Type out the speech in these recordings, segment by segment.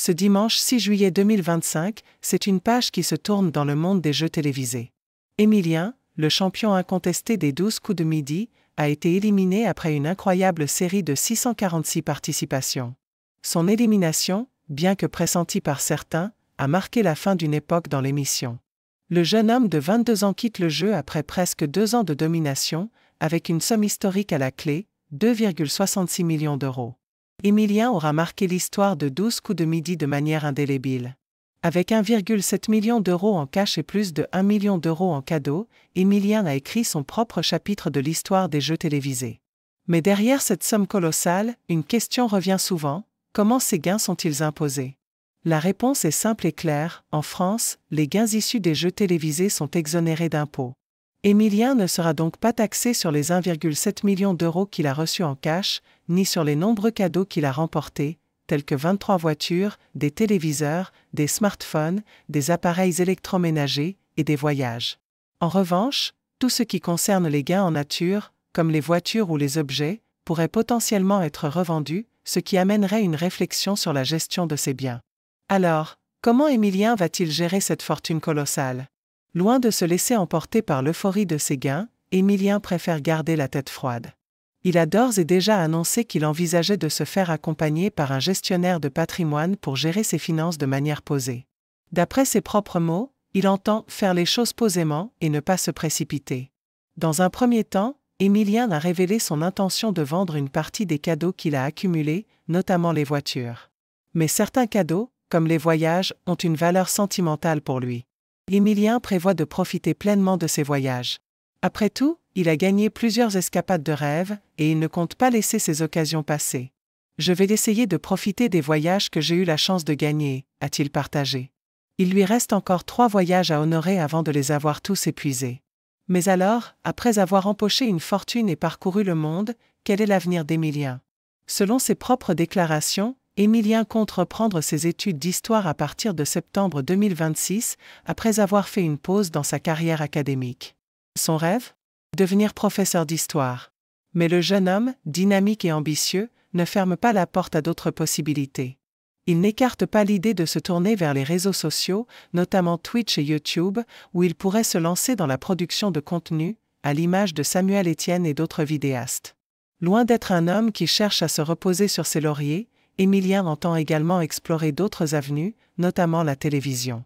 Ce dimanche 6 juillet 2025, c'est une page qui se tourne dans le monde des jeux télévisés. Emilien, le champion incontesté des 12 coups de midi, a été éliminé après une incroyable série de 646 participations. Son élimination, bien que pressentie par certains, a marqué la fin d'une époque dans l'émission. Le jeune homme de 22 ans quitte le jeu après presque 2 ans de domination, avec une somme historique à la clé, 2,66 millions d'euros. Emilien aura marqué l'histoire de 12 coups de midi de manière indélébile. Avec 1,7 million d'euros en cash et plus de 1 million d'euros en cadeaux, Emilien a écrit son propre chapitre de l'histoire des jeux télévisés. Mais derrière cette somme colossale, une question revient souvent: comment ces gains sont-ils imposés? La réponse est simple et claire: en France, les gains issus des jeux télévisés sont exonérés d'impôts. Emilien ne sera donc pas taxé sur les 1,7 million d'euros qu'il a reçus en cash, ni sur les nombreux cadeaux qu'il a remportés, tels que 23 voitures, des téléviseurs, des smartphones, des appareils électroménagers et des voyages. En revanche, tout ce qui concerne les gains en nature, comme les voitures ou les objets, pourrait potentiellement être revendu, ce qui amènerait une réflexion sur la gestion de ces biens. Alors, comment Emilien va-t-il gérer cette fortune colossale? Loin de se laisser emporter par l'euphorie de ses gains, Emilien préfère garder la tête froide. Il a d'ores et déjà annoncé qu'il envisageait de se faire accompagner par un gestionnaire de patrimoine pour gérer ses finances de manière posée. D'après ses propres mots, il entend faire les choses posément et ne pas se précipiter. Dans un premier temps, Emilien a révélé son intention de vendre une partie des cadeaux qu'il a accumulés, notamment les voitures. Mais certains cadeaux, comme les voyages, ont une valeur sentimentale pour lui. Emilien prévoit de profiter pleinement de ses voyages. Après tout, il a gagné plusieurs escapades de rêve, et il ne compte pas laisser ces occasions passer. Je vais essayer de profiter des voyages que j'ai eu la chance de gagner, a-t-il partagé. Il lui reste encore 3 voyages à honorer avant de les avoir tous épuisés. Mais alors, après avoir empoché une fortune et parcouru le monde, quel est l'avenir d'Emilien? Selon ses propres déclarations, Emilien compte reprendre ses études d'histoire à partir de septembre 2026, après avoir fait une pause dans sa carrière académique. Son rêve? Devenir professeur d'histoire. Mais le jeune homme, dynamique et ambitieux, ne ferme pas la porte à d'autres possibilités. Il n'écarte pas l'idée de se tourner vers les réseaux sociaux, notamment Twitch et YouTube, où il pourrait se lancer dans la production de contenu, à l'image de Samuel Etienne et d'autres vidéastes. Loin d'être un homme qui cherche à se reposer sur ses lauriers, Emilien entend également explorer d'autres avenues, notamment la télévision.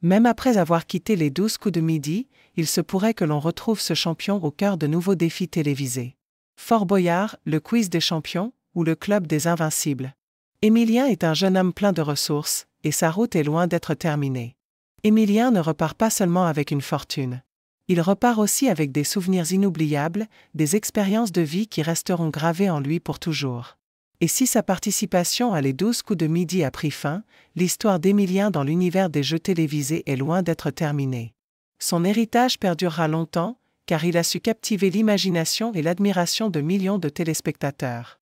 Même après avoir quitté les 12 coups de midi, il se pourrait que l'on retrouve ce champion au cœur de nouveaux défis télévisés. Fort Boyard, le quiz des champions, ou le club des invincibles. Emilien est un jeune homme plein de ressources, et sa route est loin d'être terminée. Emilien ne repart pas seulement avec une fortune. Il repart aussi avec des souvenirs inoubliables, des expériences de vie qui resteront gravées en lui pour toujours. Et si sa participation à les 12 coups de midi a pris fin, l'histoire d'Emilien dans l'univers des jeux télévisés est loin d'être terminée. Son héritage perdurera longtemps, car il a su captiver l'imagination et l'admiration de millions de téléspectateurs.